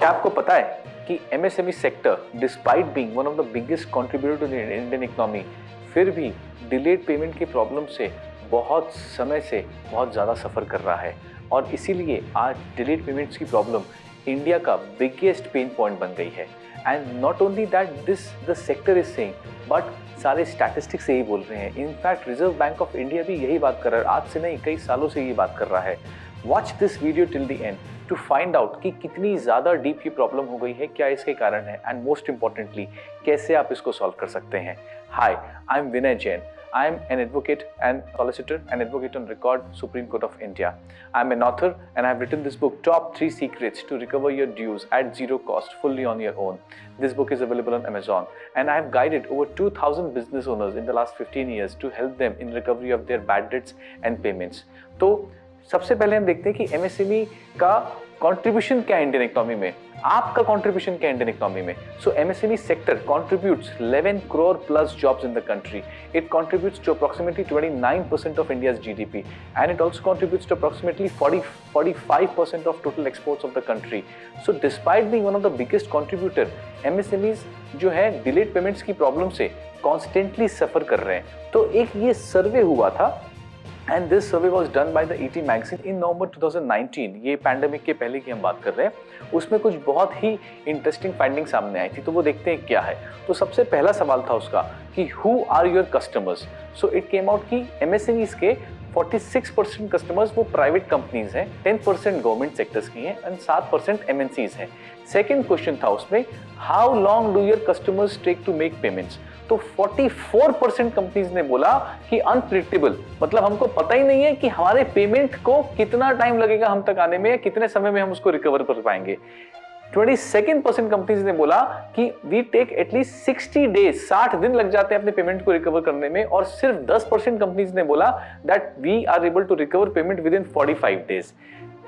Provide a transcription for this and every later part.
क्या आपको पता है कि MSME sector despite being one of the biggest contributor to the Indian economy फिर भी डिलेड पेमेंट की प्रॉब्लम से बहुत समय से बहुत ज़्यादा सफ़र कर रहा है और इसीलिए आज डिलेड पेमेंट्स की प्रॉब्लम इंडिया का बिगेस्ट पेन पॉइंट बन गई है। And not only that this the sector is saying but सारे स्टैटिस्टिक्स यही बोल रहे हैं। In fact reserve bank of India भी यही बात कर रहा है, आज से नहीं कई सालों से ये बात कर रहा है। Watch this video till the end to find out कि कितनी ज़्यादा डीप ये प्रॉब्लम हो गई है, क्या इसके कारण है एंड मोस्ट इंपॉर्टेंटली कैसे आप इसको सॉल्व कर सकते हैं। Hi, I am Vinay Jain. I am an advocate and solicitor and advocate on record, Supreme Court of India. I am an author and I have written this book, Top 3 Secrets to Recover Your Dues at Zero Cost, fully on your own. This book is available on Amazon and I have guided over 2,000 business owners in the last 15 years to help them in recovery of their bad debts and payments. तो सबसे पहले हम देखते हैं कि MSME का contribution क्या है इंडियन इकोनॉमी में, आपका कंट्रीब्यूशन क्या है इंडियन इकोनॉमी में। So MSME sector contributes 11 crore plus jobs in the country. It contributes to approximately 29% of India's GDP and it also contributes to approximately 45% of total exports of the country. So despite being one of the biggest contributor, MSMEs जो है delayed payments की problem से constantly suffer कर रहे हैं. तो एक ये सर्वे हुआ था and this survey was done by the ET magazine in November 2019. ये पैंडेमिक के पहले की हम बात कर रहे हैं. उसमें कुछ बहुत ही इंटरेस्टिंग फाइंडिंग सामने आई थी, तो वो देखते हैं क्या है. तो सबसे पहला सवाल था उसका कि who are your customers. So it came out कि एमएसएमईज के 46% कस्टमर्स वो प्राइवेट कंपनीज हैं, 10% गवर्नमेंट सेक्टर्स की हैं एंड 7% एमएनसीज हैं. सेकेंड क्वेश्चन था उसमें, how long do your customers take to make payments. तो 44% कंपनीज ने बोला कि अनप्रिडिक्टेबल, मतलब हमको पता ही नहीं है कि हमारे पेमेंट को कितना टाइम लगेगा हम तक आने में या कितने समय में हम उसको रिकवर कर पाएंगे. 22% कंपनीज ने बोला कि वी टेक एटलीस्ट 60 डेज, 60 दिन लग जाते हैं अपने पेमेंट को रिकवर करने में. और सिर्फ 10% कंपनीज ने बोला that we are able to recover payment within 45 days.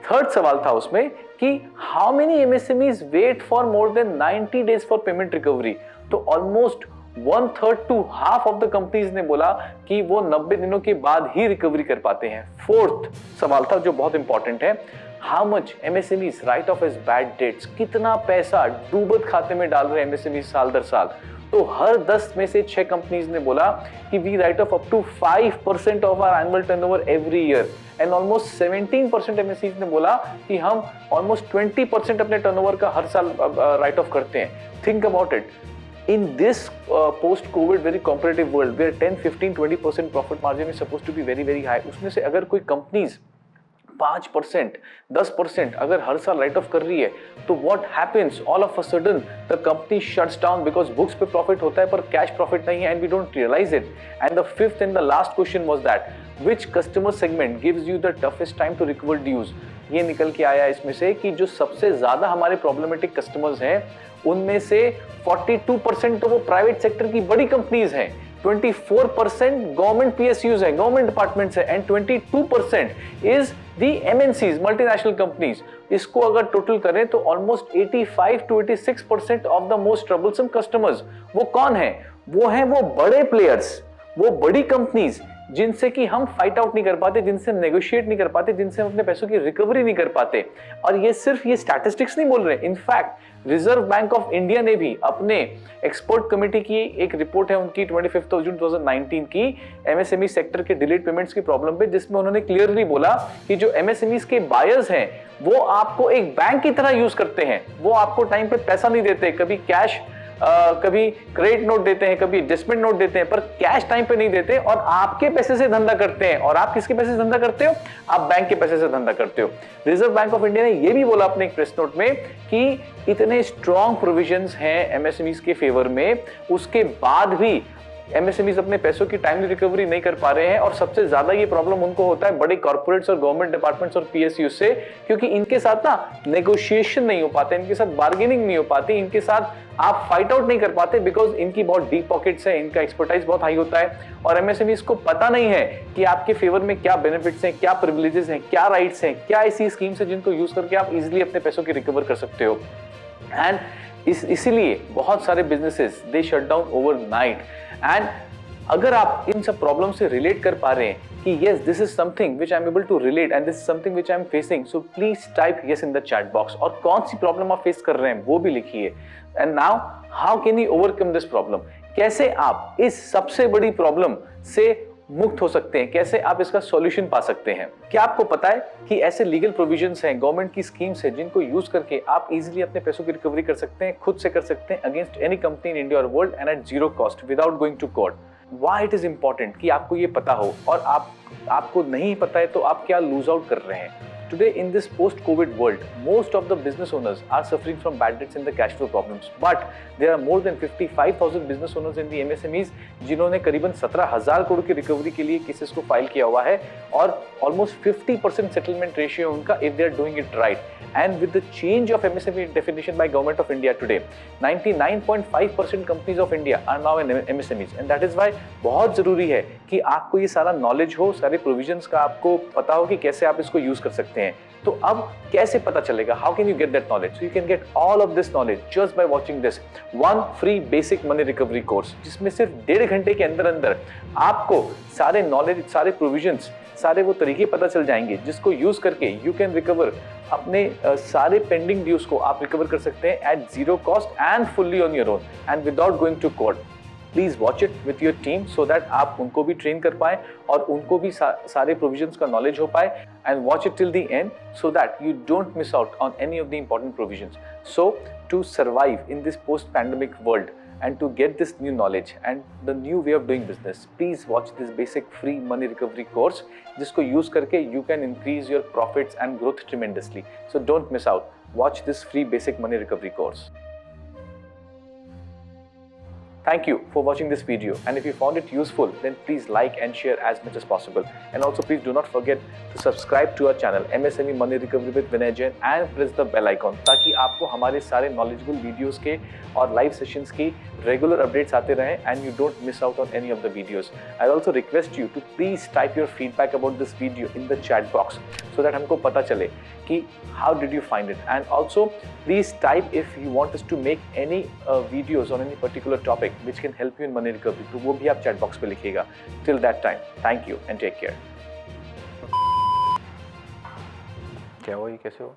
Third सवाल था उसमें कि how many MSMEs wait for more than 90 days for payment recovery. तो almost 1/3 to half of the companies ने बोला कि वो 90 दिनों के बाद ही रिकवरी कर पाते हैं. फोर्थ सवाल था जो बहुत इंपॉर्टेंट है, how much MSMEs write off as bad debts. कितना पैसा डूबत खाते में डाल रहे हैं एमएसएमईज साल दर साल. तो हर 10 में से 6 कंपनीज ने बोला कि we write off up to 5% of our annual turnover every year and almost 17% MSMEs ने बोला कि हम ऑलमोस्ट 20% अपने टर्नओवर का हर साल राइट ऑफ करते हैं. Think about it. In this post-COVID very competitive world where 10, 15, 20% profit margin is supposed to be very, very high, उसमें से अगर कोई कंपनीज 5%, 10% अगर हर साल राइट ऑफ कर रही है तो what happens, all of a sudden the company shuts down because books पे प्रॉफिट होता है पर कैश प्रॉफिट नहीं है and we don't realise it. And the fifth and the last question was that which customer segment gives you the toughest time to recover dues. ये निकल के आया इसमें से कि जो सबसे ज्यादा हमारे प्रॉब्लमेटिक कस्टमर्स हैं उनमें से 42% तो वो प्राइवेट सेक्टर की बड़ी कंपनीज हैं, 24% गवर्नमेंट पीएसयूज हैं, गवर्नमेंट डिपार्टमेंट्स हैं and 22% is the MNCs, multinational companies. इसको अगर टोटल करें तो almost 85 to 86% of the most troublesome customers वो कौन है? वो हैं वो बड़े प्लेयर्स, वो बड़ी कंपनीज जिनसे कि हम फाइट आउट नहीं कर पाते, जिनसे हम नेगोशिएट नहीं कर पाते, जिनसे हम अपने पैसों की रिकवरी नहीं कर पाते. और ये सिर्फ ये स्टैटिस्टिक्स नहीं बोल रहे. In fact reserve bank of India ने भी अपने एक्सपर्ट कमेटी की एक रिपोर्ट है उनकी 25 जून 2019 की एमएसएमई सेक्टर के डिलेड पेमेंट्स की प्रॉब्लम पे, जिसमें उन्होंने क्लियरली बोला कि जो एमएसएमईज के बायर्स हैं वो आपको एक बैंक की तरह यूज करते हैं. वो आपको टाइम पे पैसा नहीं देते, कभी कैश कभी क्रेडिट नोट देते हैं, कभी डिस्पेंड नोट देते हैं, पर कैश टाइम पे नहीं देते और आपके पैसे से धंधा करते हैं. और आप किसके पैसे से धंधा करते हो? आप बैंक के पैसे से धंधा करते हो. रिजर्व बैंक ऑफ इंडिया ने यह भी बोला अपने एक प्रेस नोट में कि इतने स्ट्रॉन्ग प्रोविजंस हैं एमएसएमईज के फेवर में, उसके बाद भी एमएसएमईज अपने पैसों की टाइमली रिकवरी नहीं कर पा रहे हैं. और सबसे ज्यादा ये प्रॉब्लम उनको होता है बड़े कॉर्पोरेट्स और गवर्नमेंट डिपार्टमेंट्स और पीएसयू से, क्योंकि इनके साथ ना नेगोशिएशन नहीं हो पाते, इनके साथ बार्गेनिंग नहीं हो पाती, इनके साथ आप फाइट आउट नहीं कर पाते बिकॉज इनकी बहुत डीप पॉकेट्स है, इनका एक्सपर्टाइज बहुत हाई होता है. और एमएसएमईज को पता नहीं है कि आपके फेवर में क्या बेनिफिट्स हैं, क्या प्रिविलेजेस हैं, क्या राइट्स हैं, क्या ऐसी स्कीम्स हैं जिनको यूज करके आप इजिली अपने पैसों की रिकवर कर सकते हो. एंड इसीलिए बहुत सारे businesses they shut down overnight. And अगर आप इन सब प्रॉब्लम से रिलेट कर पा रहे हैं कि yes this is something which I am able to relate and this is something which I am facing, so please type yes in the chat box और कौन सी प्रॉब्लम आप फेस कर रहे हैं वो भी लिखिए। And now how can you overcome this problem, कैसे आप इस सबसे बड़ी प्रॉब्लम से मुक्त हो सकते हैं, कैसे आप इसका सॉल्यूशन पा सकते हैं। क्या आपको पता है कि ऐसे लीगल प्रोविजंस हैं, गवर्नमेंट की स्कीम्स हैं जिनको यूज करके आप इजीली अपने पैसों की रिकवरी कर सकते हैं, खुद से कर सकते हैं against any company in India और world and at zero cost without going to court. Why it is important कि आपको ये पता हो, और आपको नहीं पता है तो आप क्या लूज आउट कर रहे हैं। Today, in this post-COVID world, most of the business owners are suffering from bad debts and the cash flow problems. But there are more than 55,000 business owners in the MSMEs जिन्होंने करीबन 17,000 करोड़ की recovery के लिए cases को file किया हुआ है, और almost 50% सेटलमेंट रेशियो उनका if they are doing it right. And with the change of MSME definition by Government of India today, 99.5% companies of India are now in MSMEs, and that is why बहुत जरूरी है कि आपको ये सारा knowledge हो, सारे प्रोविजंस का आपको पता हो कि कैसे आप इसको यूज कर सकते हैं। तो अब कैसे पता चलेगा, how can you get that knowledge? So you can get all of this knowledge just by watching this one free basic money recovery course, जिसमें सिर्फ 1.5 घंटे के अंदर अंदर आपको सारे नॉलेज, सारे प्रोविजंस, सारे वो तरीके पता चल जाएंगे जिसको यूज करके यू कैन रिकवर अपने सारे पेंडिंग ड्यूज को आप रिकवर कर सकते हैं at zero cost and fully on your own and without going to court. Please watch it with your team so that आप उनको भी ट्रेन कर पाए और उनको भी सारे प्रोविजंस का नॉलेज हो पाए, and watch it till the end so that you don't miss out on any of the important provisions. So to survive in this post pandemic world and to get this new knowledge and the new way of doing business, please watch this basic free money recovery course जिसको use करके you can increase your profits and growth tremendously. So don't miss out. Watch this free basic money recovery course. Thank you for watching this video, and if you found it useful, then please like and share as much as possible. And also please do not forget to subscribe to our channel MSME Money Recovery with Vinay Jain and press the bell icon ताकि आपको हमारे सारे knowledgeable videos के और live sessions की regular updates आते रहें and you don't miss out on any of the videos. I also request you to please type your feedback about this video in the chat box so that हमको पता चले कि how did you find it, and also please type if you want us to make any videos on any particular topic which can help you in money recovery, तो वो भी आप chat box पे लिखिएगा। Till that time, thank you and take care. क्या हुआ, ये कैसे हुआ?